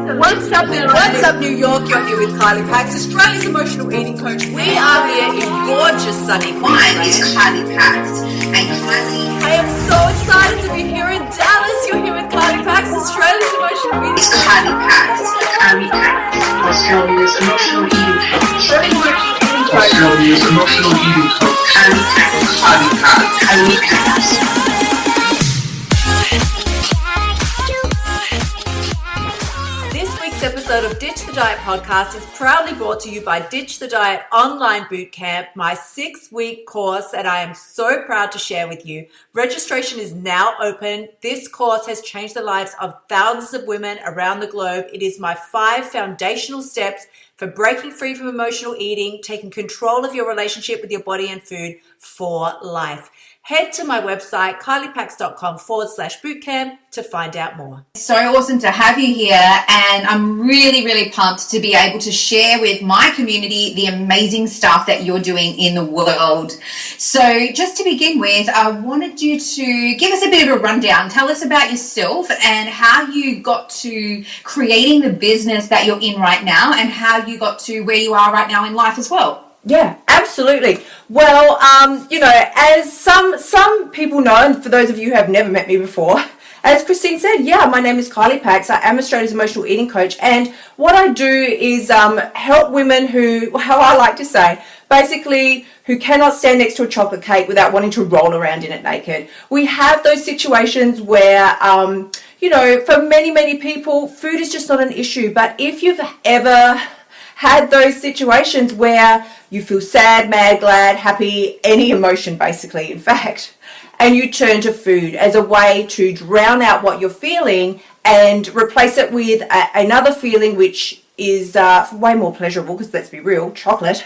What's up, New York? You're here with Kylie Pax, Australia's emotional eating coach. We are here in gorgeous sunny Queensland. Mine is Kylie Pax, and Kylie. I am so excited to be here in Dallas. You're here with Kylie Pax, Australia's emotional eating coach. Kylie Pax, Kylie Pax, Australia's emotional eating coach. Australia's emotional eating coach. Kylie Pax, Kylie Pax, Kylie Pax. Episode of Ditch the Diet podcast is proudly brought to you by Ditch the Diet Online Bootcamp, my 6-week course that I am so proud to share with you. Registration is now open. This course has changed the lives of thousands of women around the globe. It is my 5 foundational steps for breaking free from emotional eating, taking control of your relationship with your body and food for life. Head to my website, kyliepax.com/bootcamp to find out more. So awesome to have you here, and I'm really, really pumped to be able to share with my community the amazing stuff that you're doing in the world. So just to begin with, I wanted you to give us a bit of a rundown. Tell us about yourself and how you got to creating the business that you're in right now and how you got to where you are right now in life as well. Yeah, absolutely. Well, as some people know, and for those of you who have never met me before, as Christine said, my name is Kylie Pax. I am Australia's emotional eating coach, and what I do is help women who, how I like to say, basically who cannot stand next to a chocolate cake without wanting to roll around in it naked. We have those situations where, for many, many people, food is just not an issue. But if you've ever had those situations where you feel sad, mad, glad, happy, any emotion basically, in fact, and you turn to food as a way to drown out what you're feeling and replace it with another feeling which is way more pleasurable, because let's be real, chocolate.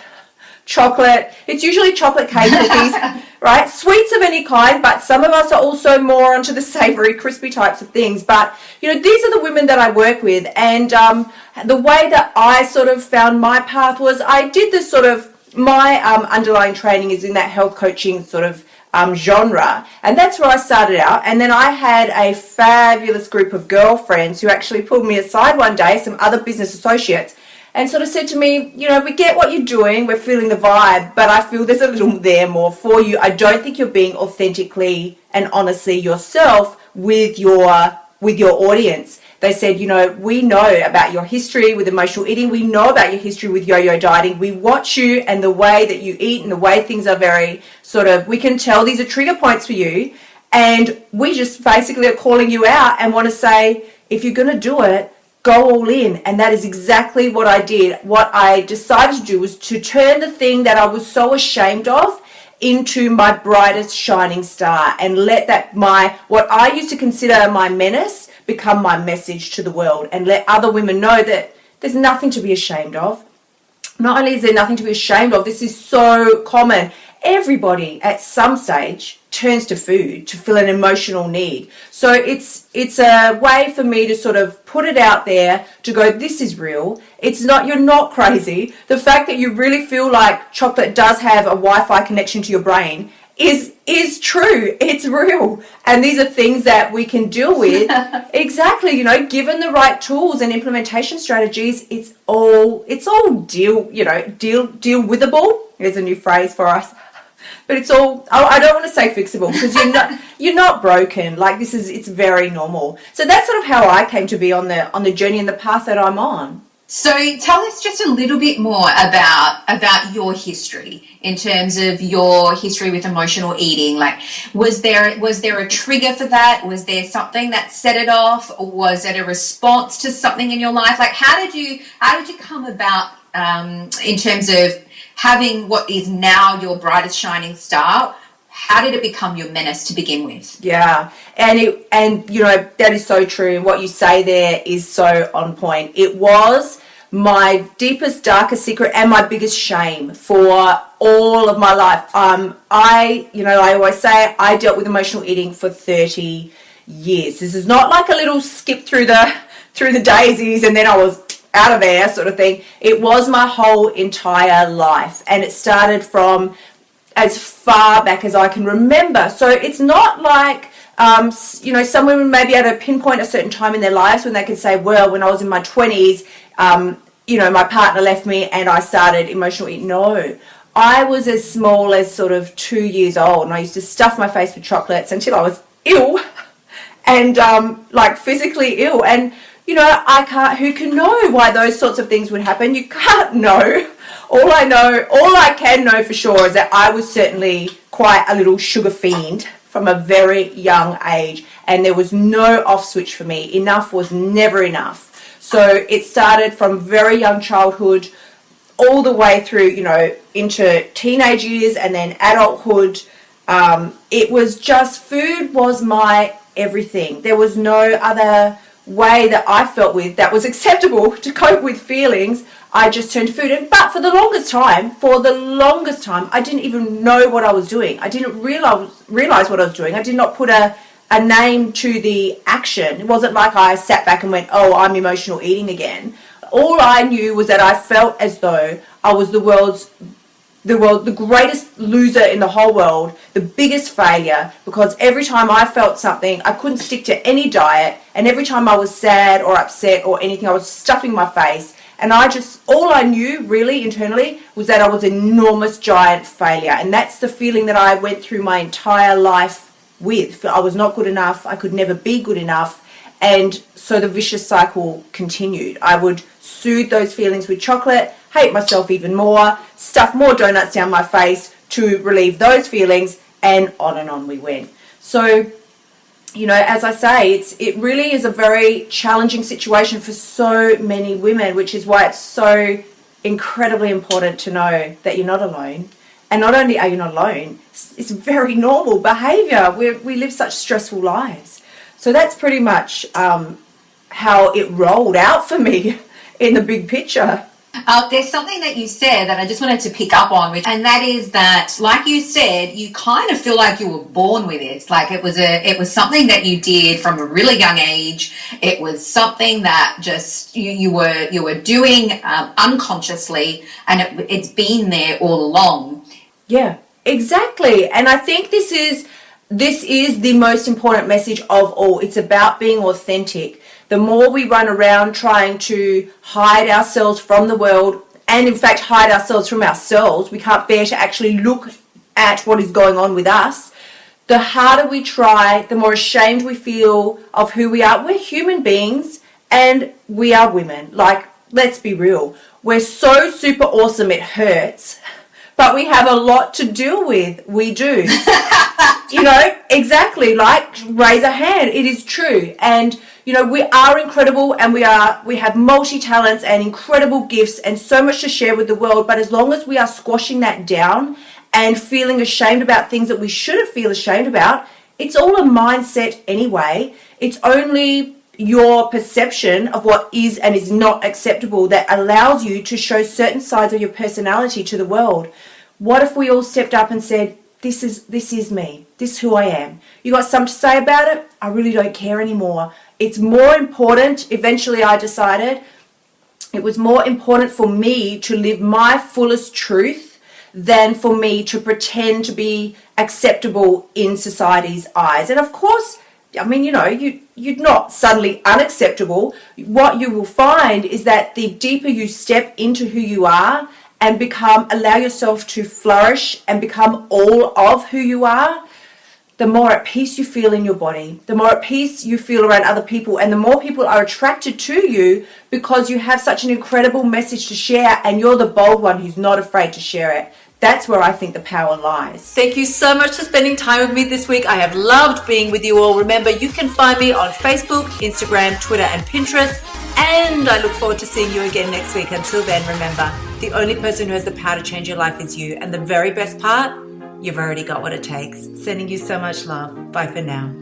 It's usually chocolate cake cookies, right? Sweets of any kind, but some of us are also more onto the savory, crispy types of things. But, these are the women that I work with. And the way that I sort of found my path was I did this sort of, my underlying training is in that health coaching sort of genre. And that's where I started out. And then I had a fabulous group of girlfriends who actually pulled me aside one day, some other business associates, and sort of said to me, we get what you're doing, we're feeling the vibe, but I feel there's a little there more for you. I don't think you're being authentically and honestly yourself with your audience. They said, we know about your history with emotional eating. We know about your history with yo-yo dieting. We watch you and the way that you eat and the way things are very we can tell these are trigger points for you. And we just basically are calling you out and want to say, if you're going to do it, go all in. And that is exactly what I did. What I decided to do was to turn the thing that I was so ashamed of into my brightest shining star, and let that what I used to consider my menace become my message to the world, and let other women know that there's nothing to be ashamed of. Not only is there nothing to be ashamed of, this is so common. Everybody at some stage turns to food to fill an emotional need. So it's a way for me to sort of put it out there to go, this is real. It's not, you're not crazy. The fact that you really feel like chocolate does have a Wi-Fi connection to your brain is true. It's real. And these are things that we can deal with. Exactly, given the right tools and implementation strategies, it's all deal withable. There's a new phrase for us. But it's all, I don't want to say fixable, because you're not broken. Like, it's very normal. So that's sort of how I came to be on the journey and the path that I'm on. So tell us just a little bit more about your history, in terms of your history with emotional eating. Like, was there a trigger for that? Was there something that set it off? Or was it a response to something in your life? Like, how did you come about in terms of having what is now your brightest shining star? How did it become your menace to begin with? Yeah, and that is so true. What you say there is so on point. It was my deepest, darkest secret and my biggest shame for all of my life. I always say I dealt with emotional eating for 30 years. This is not like a little skip through the daisies and then I was out of there sort of thing. It was my whole entire life, and it started from as far back as I can remember. So it's not like, some women may be able to pinpoint a certain time in their lives when they could say, well, when I was in my 20s, my partner left me and I started emotional eating. No, I was as small as sort of 2 years old, and I used to stuff my face with chocolates until I was ill and physically ill. And who can know why those sorts of things would happen? You can't know. All I can know for sure is that I was certainly quite a little sugar fiend from a very young age, and there was no off switch for me. Enough was never enough. So it started from very young childhood all the way through, into teenage years and then adulthood. It was just, food was my everything. There was no other way that I felt with that was acceptable to cope with feelings. I just turned to food. But for the longest time, I didn't even know what I was doing. I didn't realize what I was doing. I did not put a name to the action. It wasn't like I sat back and went, oh, I'm emotional eating again. All I knew was that I felt as though I was the greatest loser in the whole world, the biggest failure, because every time I felt something, I couldn't stick to any diet, and every time I was sad or upset or anything, I was stuffing my face, and all I knew really internally was that I was an enormous giant failure, and that's the feeling that I went through my entire life with. I was not good enough, I could never be good enough, and so the vicious cycle continued. I would soothe those feelings with chocolate, hate myself even more, stuff more donuts down my face to relieve those feelings, and on we went. So, as I say, it really is a very challenging situation for so many women, which is why it's so incredibly important to know that you're not alone. And not only are you not alone, it's very normal behavior. We live such stressful lives. So that's pretty much how it rolled out for me in the big picture. There's something that you said that I just wanted to pick up on, and that is that, like you said, you kind of feel like you were born with it. Like it was something that you did from a really young age. It was something that just you were doing unconsciously, and it's been there all along. Yeah, exactly. And I think this is the most important message of all. It's about being authentic. The more we run around trying to hide ourselves from the world, and in fact hide ourselves from ourselves, we can't bear to actually look at what is going on with us, the harder we try, the more ashamed we feel of who we are. We're human beings and we are women. Like, let's be real. We're so super awesome it hurts, but we have a lot to deal with. We do. Exactly, like raise a hand. It is true. And we are incredible, and we have multi-talents and incredible gifts and so much to share with the world. But as long as we are squashing that down and feeling ashamed about things that we shouldn't feel ashamed about, it's all a mindset anyway. It's only your perception of what is and is not acceptable that allows you to show certain sides of your personality to the world. What if we all stepped up and said, this is me, this is who I am. You got something to say about it? I really don't care anymore. It's more important, eventually I decided, it was more important for me to live my fullest truth than for me to pretend to be acceptable in society's eyes. And of course, you're not suddenly unacceptable. What you will find is that the deeper you step into who you are and allow yourself to flourish and become all of who you are, the more at peace you feel in your body, the more at peace you feel around other people, and the more people are attracted to you because you have such an incredible message to share, and you're the bold one who's not afraid to share it. That's where I think the power lies. Thank you so much for spending time with me this week. I have loved being with you all. Remember, you can find me on Facebook, Instagram, Twitter, and Pinterest. And I look forward to seeing you again next week. Until then, remember, the only person who has the power to change your life is you. And the very best part, you've already got what it takes. Sending you so much love. Bye for now.